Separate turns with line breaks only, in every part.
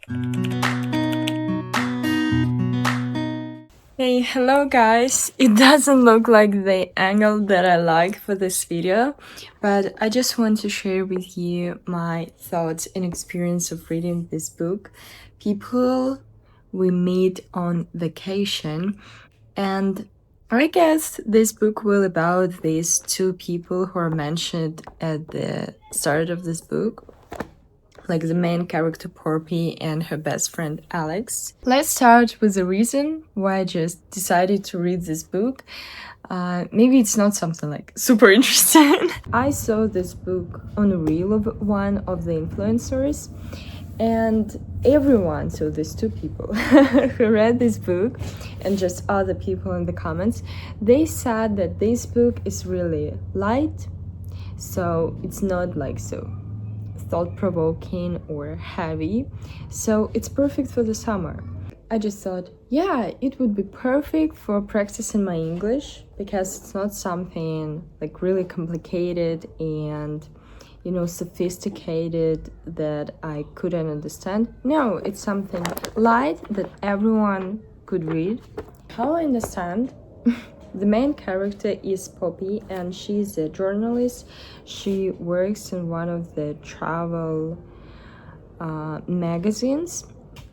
Hey, hello guys. It doesn't look like the angle that I like for this video, but I just want to share with you my thoughts and experience of reading this book, People We Meet on Vacation. And I guess this book will about these two people who are mentioned at the start of this book, like the main character Poppy and her best friend Alex. Let's start with the reason why I just decided to read this book. Maybe it's not something like super interesting. I saw this book on a reel of one of the influencers, and everyone, so these two people who read this book and just other people in the comments, they said that this book is really light, so it's not like so thought-provoking or heavy, so it's perfect for the summer. I just thought, yeah, it would be perfect for practicing my English because it's not something like really complicated and sophisticated that I couldn't understand. No, it's something light that everyone could read. How I understand, the main character is Poppy, and she's a journalist. She works in one of the travel magazines,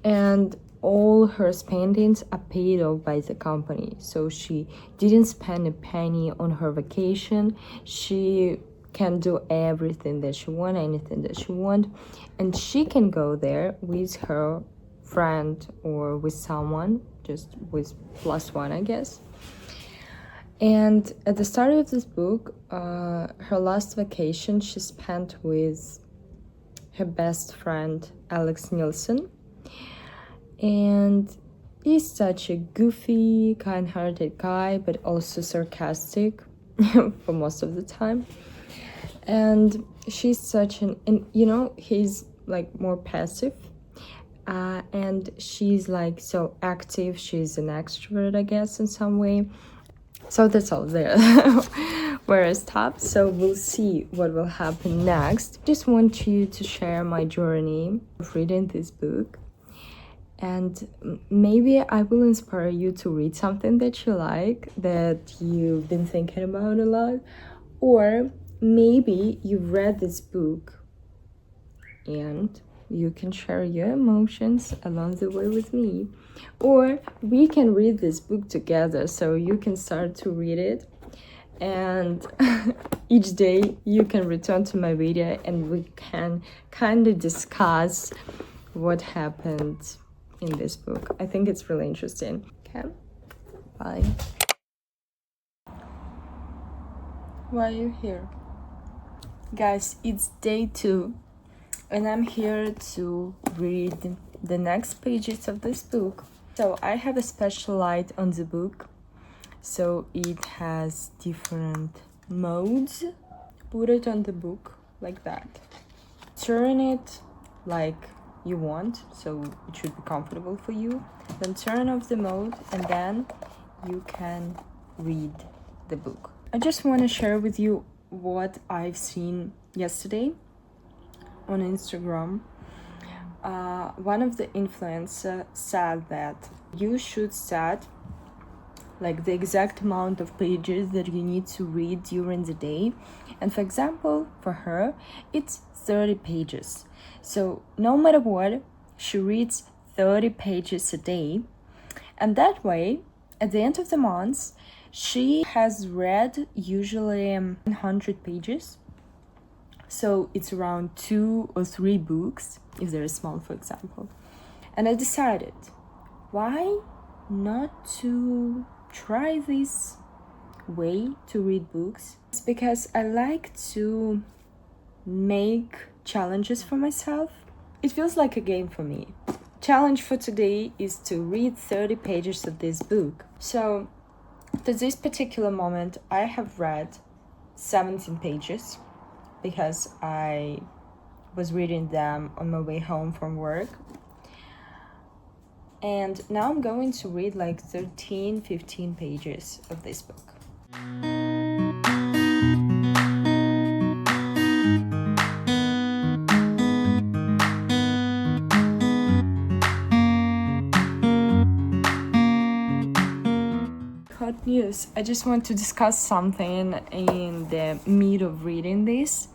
and all her spendings are paid off by the company. So she didn't spend a penny on her vacation. She can do everything that she wants, anything that she wants, and she can go there with her friend or with someone, just with plus one, I guess. And at the start of this book, her last vacation she spent with her best friend Alex Nielsen, and he's such a goofy, kind-hearted guy, but also sarcastic for most of the time. And she's such and he's like more passive, and she's like so active. She's an extrovert, I guess, in some way. So that's all there where I stopped. So we'll see what will happen next. Just want you to share my journey of reading this book, and maybe I will inspire you to read something that you like, that you've been thinking about a lot, or maybe you've read this book and you can share your emotions along the way with me, or we can read this book together. So you can start to read it, and each day you can return to my video and we can kind of discuss what happened in this book. I think it's really interesting. Okay, bye. Why are you here? Guys, it's day 2 and I'm here to read the next pages of this book. So I have a special light on the book, so it has different modes. Put it on the book like that. Turn it like you want, so it should be comfortable for you. Then turn off the mode and then you can read the book. I just want to share with you what I've seen yesterday on Instagram. One of the influencers said that you should set like the exact amount of pages that you need to read during the day. And for example, for her, it's 30 pages. So no matter what, she reads 30 pages a day. And that way, at the end of the month, she has read usually 100 pages. So it's around 2 or 3 books, if they're small, for example. And I decided, why not to try this way to read books? It's because I like to make challenges for myself. It feels like a game for me. Challenge for today is to read 30 pages of this book. So to this particular moment, I have read 17 pages because I was reading them on my way home from work. And now I'm going to read like 13-15 pages of this book. news. I just want to discuss something in the mid of reading this.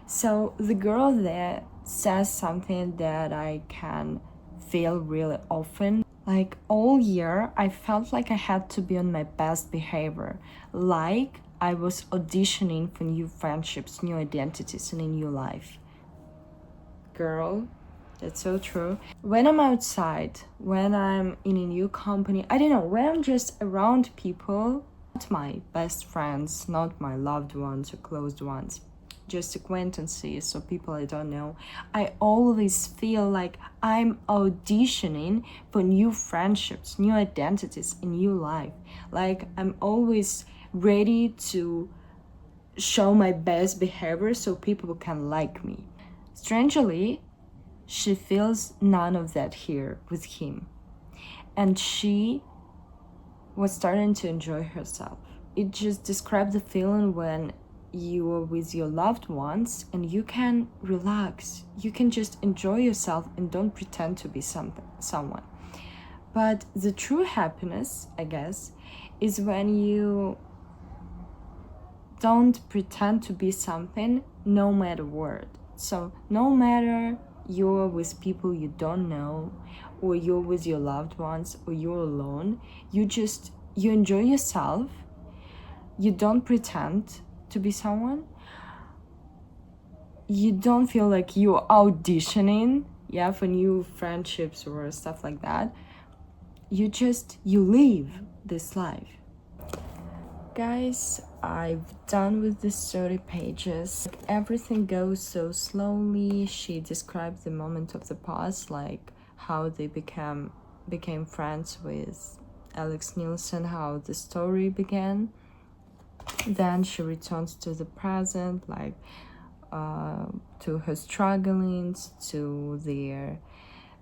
So the girl there says something that I can feel really often. Like all year, I felt like I had to be on my best behavior, like I was auditioning for new friendships, new identities, and a new life. Girl, that's so true. When I'm outside, when I'm in a new company, I don't know, when I'm just around people, not my best friends, not my loved ones or closed ones, just acquaintances or people I don't know, I always feel like I'm auditioning for new friendships, new identities, a new life. Like I'm always ready to show my best behavior so people can like me. Strangely, she feels none of that here with him. And she was starting to enjoy herself. It just describes the feeling when you are with your loved ones and you can relax. You can just enjoy yourself and don't pretend to be someone. But the true happiness, I guess, is when you don't pretend to be something no matter what. So no matter you're with people you don't know, or you're with your loved ones, or you're alone, you enjoy yourself. You don't pretend to be someone. You don't feel like you're auditioning, for new friendships or stuff like that. You live this life. Guys, I've done with this 30 pages. Like, everything goes so slowly. She described the moment of the past, like how they became friends with Alex Nielsen, how the story began. Then she returns to the present, like to her strugglings, to their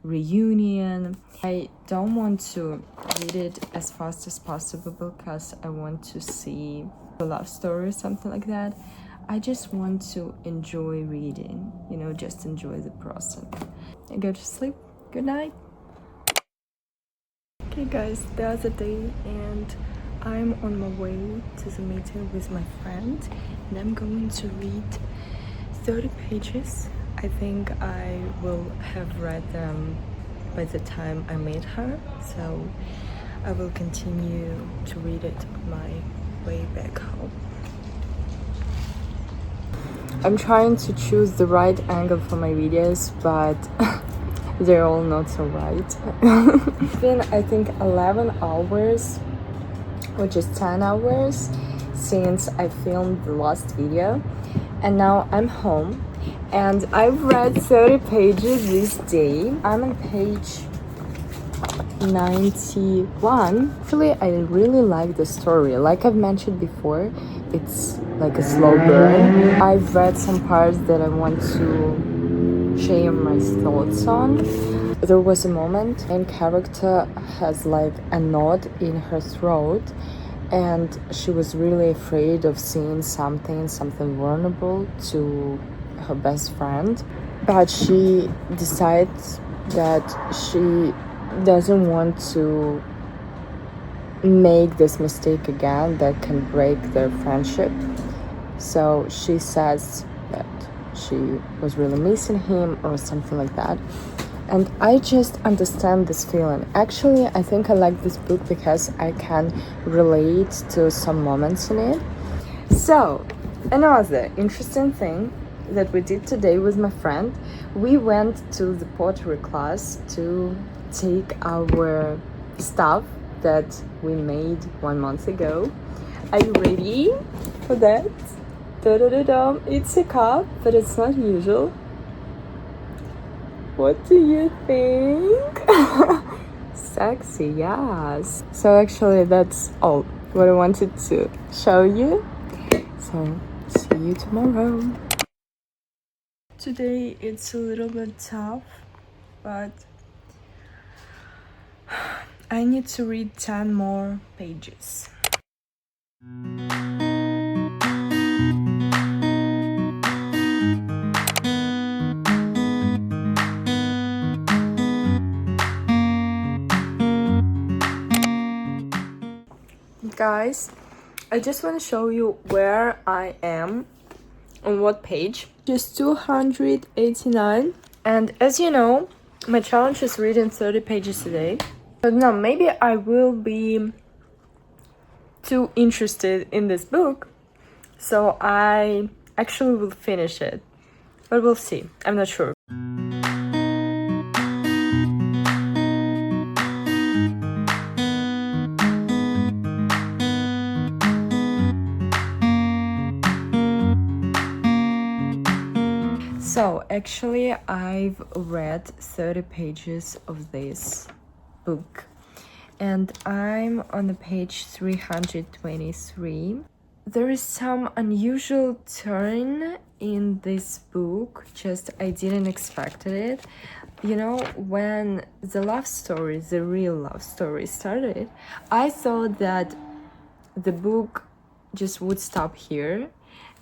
reunion. I don't want to read it as fast as possible because I want to see a love story or something like that. I just want to enjoy reading, just enjoy the process. I go to sleep. Good night. Okay guys, the other day and I'm on my way to the meeting with my friend and I'm going to read 30 pages. I think I will have read them by the time I meet her, so I will continue to read it on my way back home. I'm trying to choose the right angle for my videos, but they're all not so right. It's been, I think, 11 hours, or just 10 hours, since I filmed the last video, and now I'm home. And I've read 30 pages this day. I'm on page 91. Actually, I really like the story. Like I've mentioned before, it's like a slow burn. I've read some parts that I want to share my thoughts on. There was a moment and character has like a knot in her throat, and she was really afraid of seeing something vulnerable to her best friend, but she decides that she doesn't want to make this mistake again that can break their friendship. So she says that she was really missing him or something like that. And I just understand this feeling. Actually, I think I like this book because I can relate to some moments in it. So, another interesting thing that we did today with my friend, we went to the pottery class to take our stuff that we made 1 month ago. Are you ready for that? Da-da-da-dum. It's a cup, but it's not usual. What do you think? Sexy, yes. So actually that's all what I wanted to show you. So see you tomorrow. Today it's a little bit tough, but I need to read 10 more pages. Guys, I just want to show you where I am, on what page. Just 289. And as you know, my challenge is reading 30 pages a day. But no, maybe I will be too interested in this book, so I actually will finish it. But we'll see. I'm not sure. So actually I've read 30 pages of this book and I'm on the page 323. There is some unusual turn in this book, just I didn't expect it. You know, when the love story, the real love story started, I thought that the book just would stop here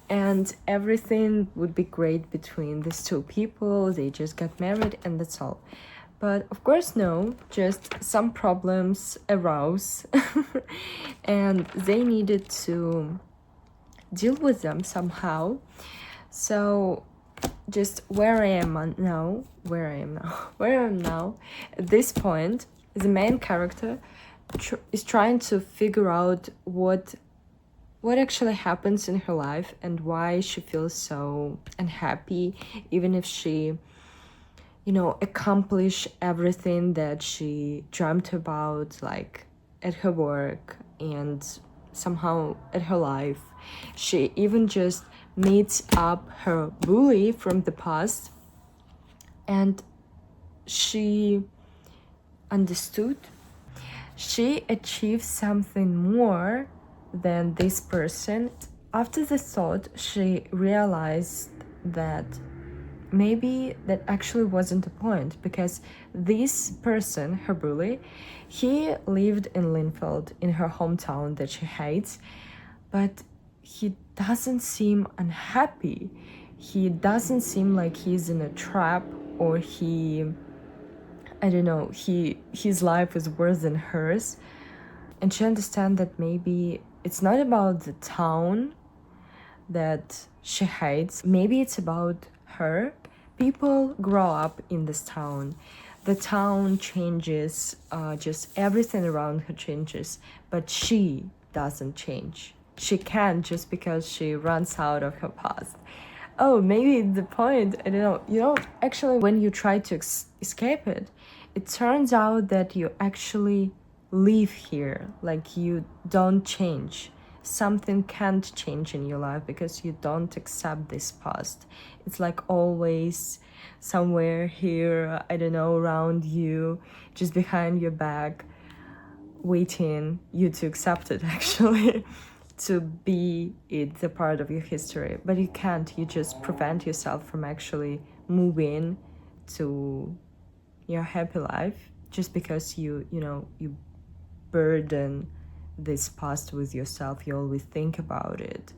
and everything would be great between these two people. They just got married and that's all. But of course no, just some problems arose and they needed to deal with them somehow. So just where I am now, at this point, the main character is trying to figure out what actually happens in her life and why she feels so unhappy, even if she, you know, accomplish everything that she dreamt about, like at her work and somehow at her life. She even just meets up her bully from the past and she understood. She achieved something more than this person. After the thought, she realized that maybe that actually wasn't the point, because this person, her bully, he lived in Linfield, in her hometown that she hates, but he doesn't seem unhappy. He doesn't seem like he's in a trap, or I don't know, his life is worse than hers. And she understands that maybe it's not about the town that she hates. Maybe it's about her. People grow up in this town. The town changes, just everything around her changes, but she doesn't change. She can't, just because she runs out of her past. Oh, maybe the point, I don't know. You know, actually, when you try to escape it, it turns out that you actually live here, like you don't change. Something can't change in your life because you don't accept this past. It's like always somewhere here, I don't know, around you, just behind your back, waiting you to accept it, actually, to be it, the part of your history. But you can't. You just prevent yourself from actually moving to your happy life just because you burden this past with yourself. You always think about it.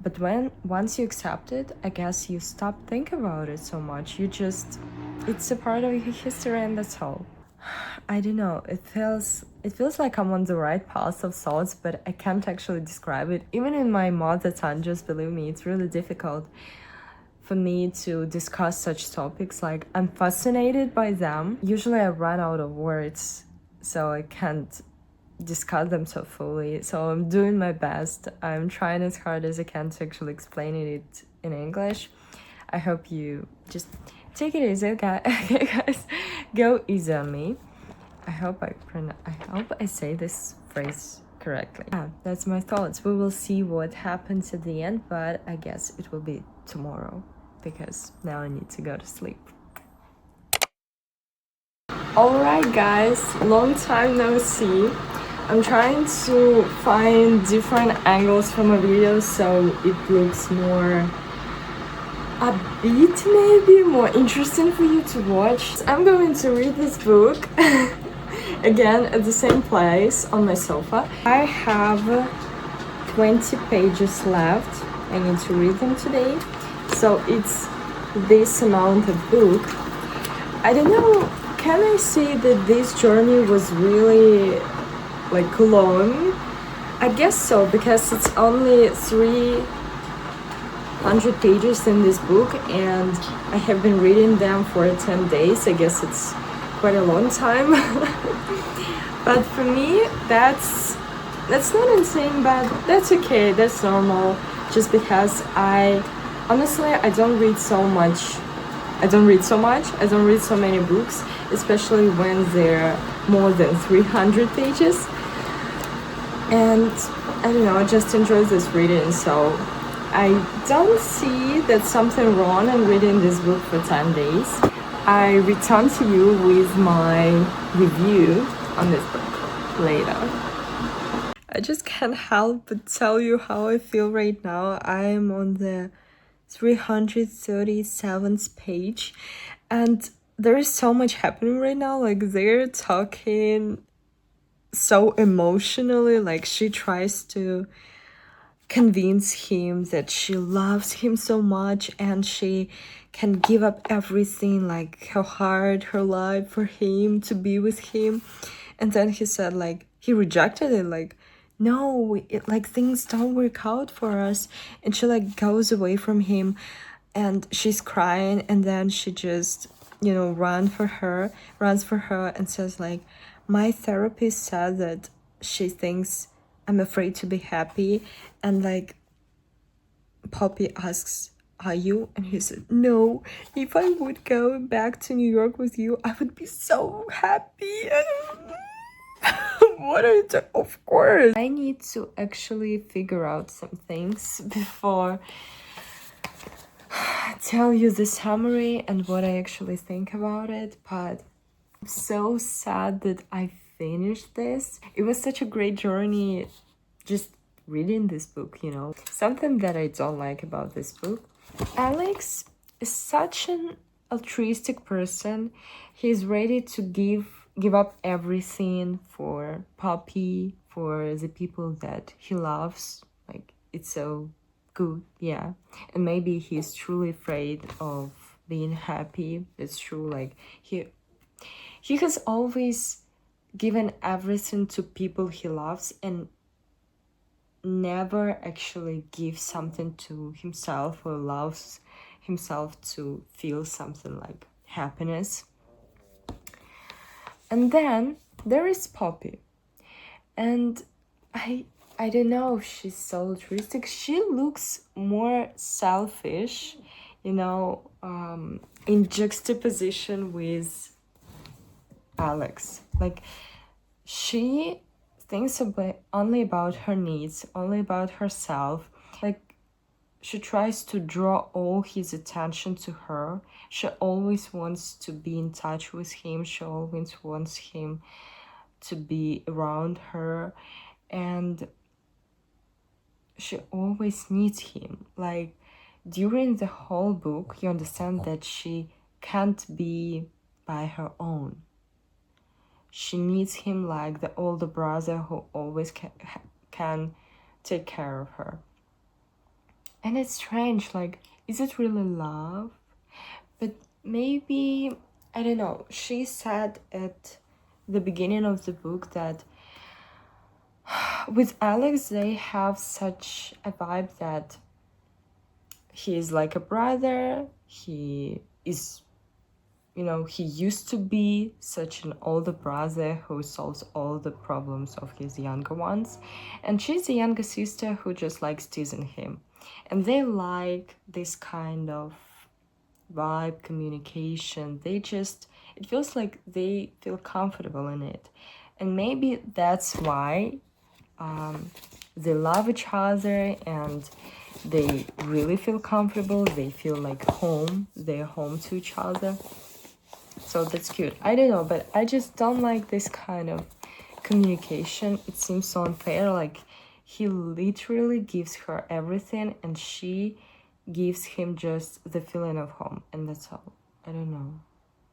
But once you accept it, I guess you stop thinking about it so much. It's a part of your history and that's all. I don't know, it feels like I'm on the right path of thoughts, but I can't actually describe it. Even in my mother tongue, just believe me, it's really difficult for me to discuss such topics. Like, I'm fascinated by them. Usually I run out of words, so I can't discuss them so fully. So I'm doing my best. I'm trying as hard as I can to actually explain it in English. I hope you just take it easy, okay, guys. Go easy on me. I hope I say this phrase correctly. That's my thoughts. We will see what happens at the end, but I guess it will be tomorrow, because now I need to go to sleep. Alright guys, long time no see. I'm trying to find different angles from a video so it looks more upbeat, maybe more interesting for you to watch. I'm going to read this book again at the same place on my sofa. I have 20 pages left. I need to read them today, so it's this amount of book. I don't know, can I say that this journey was really like long. I guess so, because it's only 300 pages in this book, and I have been reading them for 10 days. I guess it's quite a long time. But for me, that's not insane, but that's okay, that's normal. Just because honestly, I don't read so many books, especially when they're more than 300 pages. And I don't know, I just enjoy this reading, so I don't see that something wrong in reading this book for 10 days. I return to you with my review on this book later. I just can't help but tell you how I feel right now. I am on the 337th page, and there is so much happening right now. Like, they're talking so emotionally, like she tries to convince him that she loves him so much and she can give up everything, like her heart, her life, for him, to be with him. And then he said, like, he rejected it, like, no, like, things don't work out for us. And she, like, goes away from him and she's crying, and then she just, runs for her and says, like, my therapist said that she thinks I'm afraid to be happy. And, like, Poppy asks, are you? And he said, no, if I would go back to New York with you, I would be so happy. What are you doing? Of course. I need to actually figure out some things before I tell you the summary and what I actually think about it, but I'm so sad that I finished this. It was such a great journey just reading this book, Something that I don't like about this book. Alex is such an altruistic person. He's ready to give up everything for Poppy, for the people that he loves. Like, it's so good, yeah. And maybe he's truly afraid of being happy. It's true, like, he has always given everything to people he loves and never actually gives something to himself or allows himself to feel something like happiness. And then there is Poppy, and I don't know, she's so altruistic. She looks more selfish, in juxtaposition with Alex. Like, she thinks only about her needs, only about herself. Like, she tries to draw all his attention to her. She always wants to be in touch with him. She always wants him to be around her. And she always needs him. Like, during the whole book, you understand that she can't be by her own. She needs him like the older brother who always can take care of her. And it's strange, like, is it really love? But maybe, I don't know, she said at the beginning of the book that with Alex, they have such a vibe that he is like a brother. He is, he used to be such an older brother who solves all the problems of his younger ones. And she's the younger sister who just likes teasing him. And they like this kind of vibe, communication. It feels like they feel comfortable in it. And maybe that's why they love each other and they really feel comfortable. They feel like home. They're home to each other. So that's cute. I don't know, but I just don't like this kind of communication. It seems so unfair. Like, he literally gives her everything and she gives him just the feeling of home, and that's all. I don't know.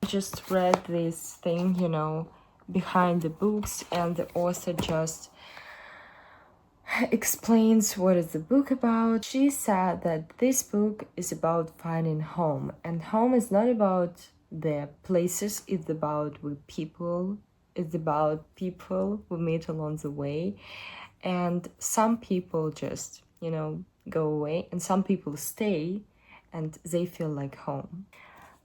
I just read this thing, behind the books, and the author just explains what is the book about. She said that this book is about finding home, and home is not about the places, it's about with people It's about people we meet along the way. And some people just, go away, and some people stay and they feel like home.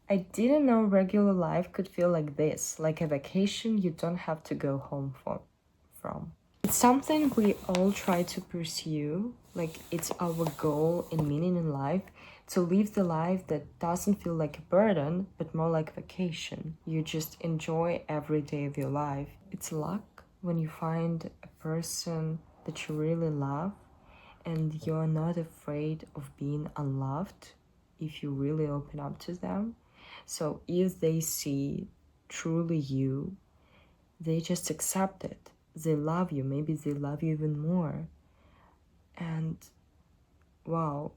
I didn't know regular life could feel like this, like a vacation you don't have to go home from. It's something we all try to pursue, like it's our goal and meaning in life, to live the life that doesn't feel like a burden, but more like vacation. You just enjoy every day of your life. It's luck when you find a person that you really love and you're not afraid of being unloved if you really open up to them. So if they see truly you, they just accept it. They love you. Maybe they love you even more. And wow,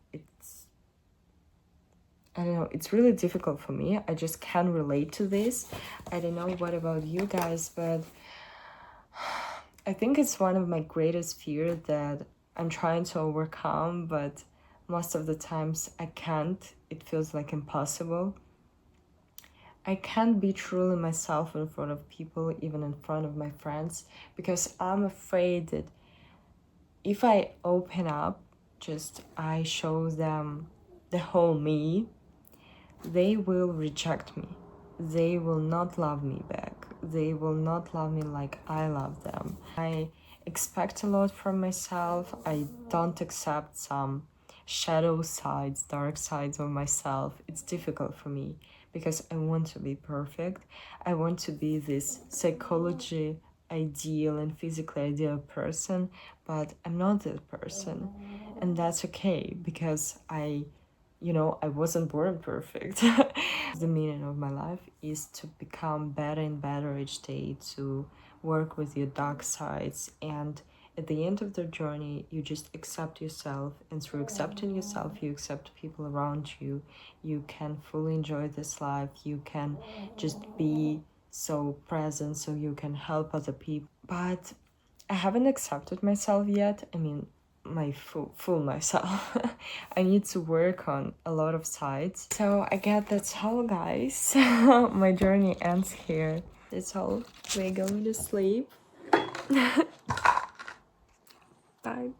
I don't know, it's really difficult for me. I just can't relate to this. I don't know what about you guys, but I think it's one of my greatest fears that I'm trying to overcome, but most of the times I can't. It feels like impossible. I can't be truly myself in front of people, even in front of my friends, because I'm afraid that if I open up, just I show them the whole me, they will reject me. They will not love me back. They will not love me like I love them. I expect a lot from myself. I don't accept some shadow sides, dark sides of myself. It's difficult for me because I want to be perfect. I want to be this psychology ideal and physically ideal person, but I'm not that person. And that's okay because I wasn't born perfect. The meaning of my life is to become better and better each day, to work with your dark sides. And at the end of the journey, you just accept yourself. And through accepting yourself, you accept people around you. You can fully enjoy this life. You can just be so present so you can help other people. But I haven't accepted myself yet. I mean, my full myself. I need to work on a lot of sides. So I guess that's all, guys. My journey ends here. That's all. We're going to sleep. Bye.